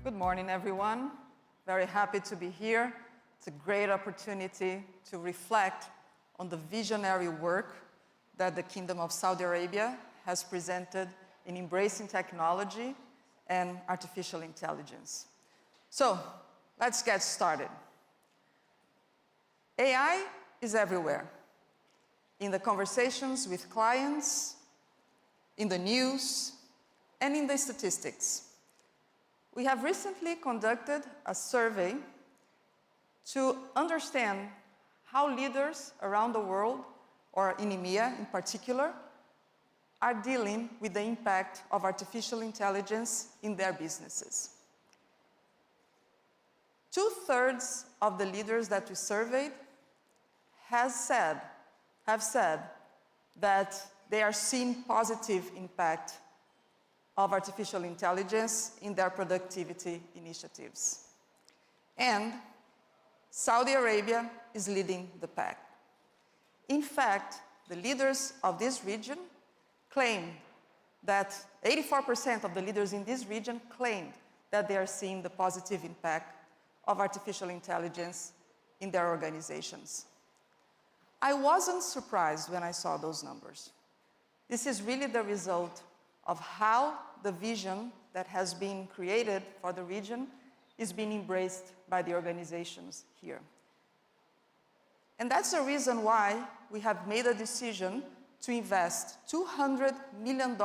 Good morning, everyone. Very happy to be here. It's a great opportunity to reflect on the visionary work that the Kingdom of Saudi Arabia has presented in embracing technology and artificial intelligence. So, let's get started. AI is everywhere. In the conversations with clients, in the news, and in the statistics. We have recently conducted a survey to understand how leaders around the world, or in EMEA in particular, are dealing with the impact of artificial intelligence in their businesses. 2/3 of the leaders that we surveyed have said that they are seeing positive impact of artificial intelligence in their productivity initiatives. And Saudi Arabia is leading the pack. In fact, the leaders of this region claim that 84% of the leaders in this region claimed that they are seeing the positive impact of artificial intelligence in their organizations. I wasn't surprised when I saw those numbers. This is really the result of how the vision that has been created for the region is being embraced by the organizations here. And that's the reason why we have made a decision to invest $200 million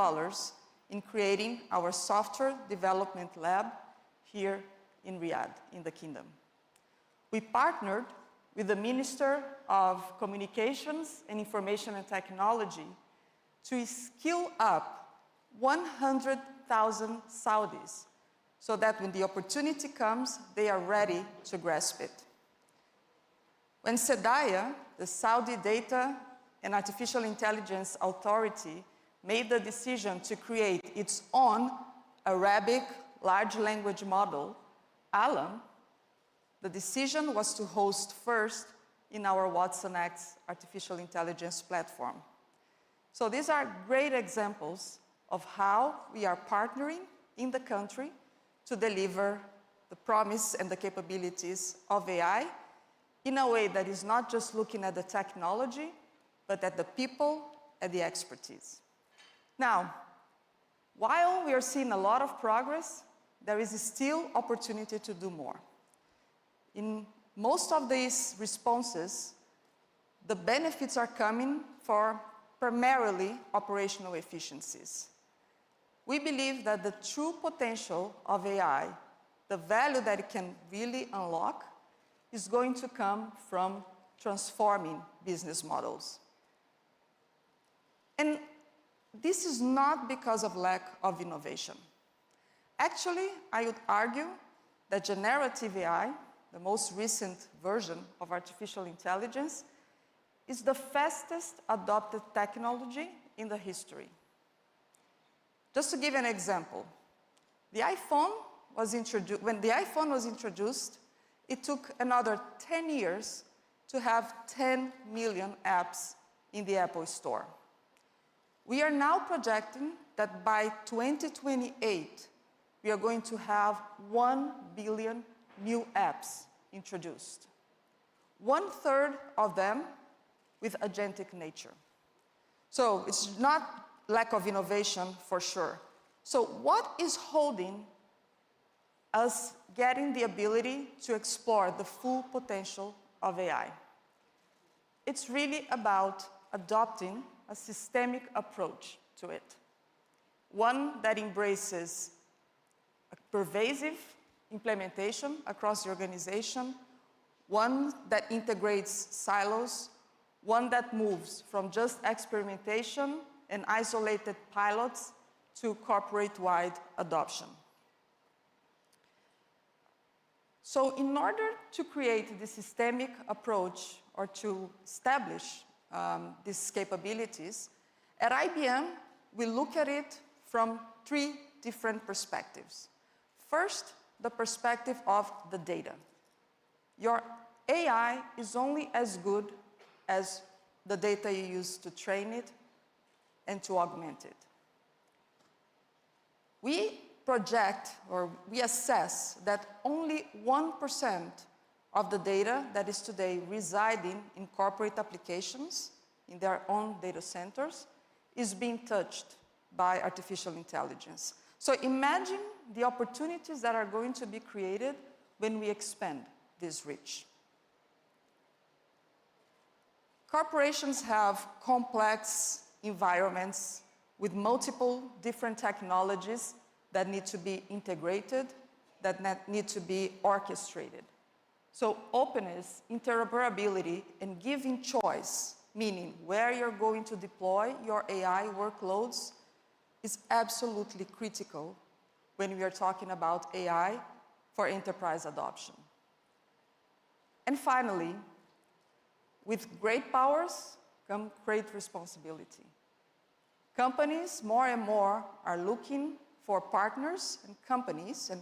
in creating our software development lab here in Riyadh, in the Kingdom. We partnered with the Minister of Communications and Information and Technology to skill up 100,000 Saudis so that when the opportunity comes, they are ready to grasp it. When SEDAIA, the Saudi Data and Artificial Intelligence Authority, made the decision to create its own Arabic large language model, ALAM, the decision was to host first in our Watson X artificial intelligence platform. So these are great examples of how we are partnering in the country to deliver the promise and the capabilities of AI in a way that is not just looking at the technology, but at the people and the expertise. Now, while we are seeing a lot of progress, there is still opportunity to do more. In most of these responses, the benefits are coming for primarily operational efficiencies. We believe that the true potential of AI, the value that it can really unlock, is going to come from transforming business models. And this is not because of lack of innovation. Actually, I would argue that generative AI, the most recent version of artificial intelligence, is the fastest adopted technology in the history. Just to give an example, when the iPhone was introduced, it took another 10 years to have 10 million apps in the Apple Store. We are now projecting that by 2028, we are going to have 1 billion new apps introduced. 1/3 of them with agentic nature. So it's not lack of innovation for sure. So what is holding us getting the ability to explore the full potential of AI? It's really about adopting a systemic approach to it. One that embraces a pervasive implementation across the organization, one that integrates silos, one that moves from just experimentation and isolated pilots to corporate-wide adoption. So in order to create this systemic approach or to establish these capabilities, at IBM, we look at it from 3 different perspectives. First, the perspective of the data. Your AI is only as good as the data you use to train it and to augment it. We project, or we assess that only 1% of the data that is today residing in corporate applications, in their own data centers, is being touched by artificial intelligence. So imagine the opportunities that are going to be created when we expand this reach. Corporations have complex environments with multiple different technologies that need to be integrated, that need to be orchestrated. So openness, interoperability, and giving choice, meaning where you're going to deploy your AI workloads, is absolutely critical when we are talking about AI for enterprise adoption. And finally, with great powers come great responsibility. Companies more and more are looking for partners and companies and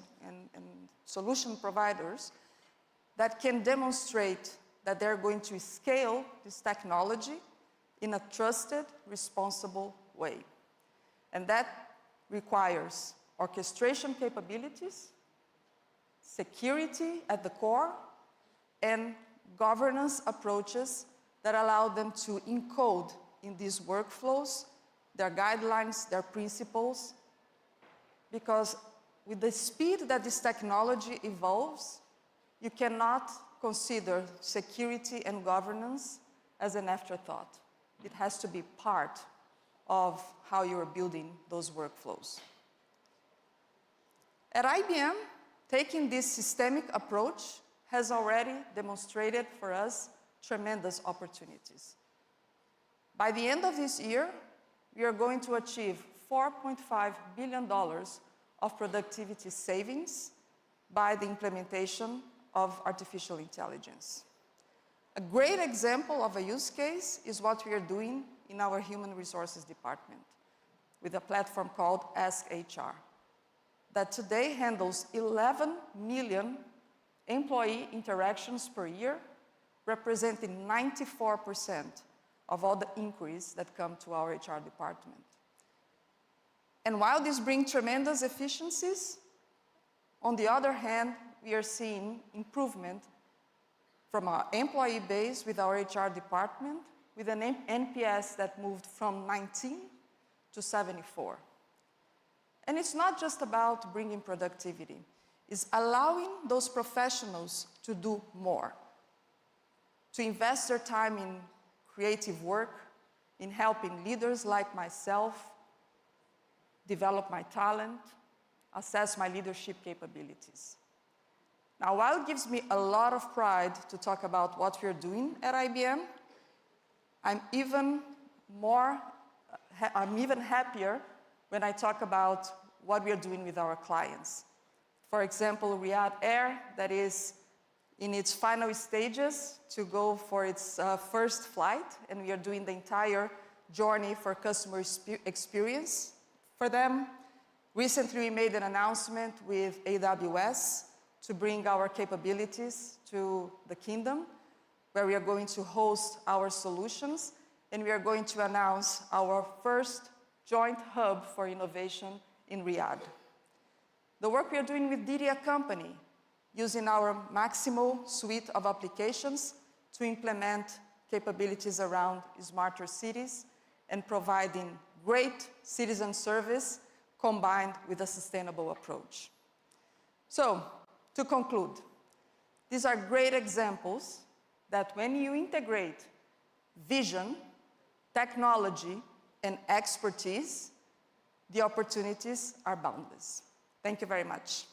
solution providers that can demonstrate that they're going to scale this technology in a trusted, responsible way. And that requires orchestration capabilities, security at the core, and governance approaches that allow them to encode in these workflows their guidelines, their principles, because with the speed that this technology evolves, you cannot consider security and governance as an afterthought. It has to be part of how you're building those workflows. At IBM, taking this systemic approach has already demonstrated for us tremendous opportunities. By the end of this year, we are going to achieve $4.5 billion of productivity savings by the implementation of artificial intelligence. A great example of a use case is what we are doing in our human resources department with a platform called Ask HR that today handles 11 million employee interactions per year, representing 94% of all the inquiries that come to our HR department. And while this brings tremendous efficiencies, on the other hand, we are seeing improvement from our employee base with our HR department, with an NPS that moved from 19 to 74. And it's not just about bringing productivity. It's allowing those professionals to do more, to invest their time in creative work, in helping leaders like myself develop my talent, assess my leadership capabilities. Now, while it gives me a lot of pride to talk about what we're doing at IBM, I'm even happier when I talk about what we are doing with our clients. For example, Riyadh Air, that is in its final stages to go for its first flight, and we are doing the entire journey for customer experience for them. Recently, we made an announcement with AWS to bring our capabilities to the kingdom, where we are going to host our solutions, and we are going to announce our first joint hub for innovation in Riyadh. The work we are doing with Didi Company, using our Maximo suite of applications to implement capabilities around smarter cities and providing great citizen service combined with a sustainable approach. So, to conclude, these are great examples that when you integrate vision, technology, and expertise, the opportunities are boundless. Thank you very much.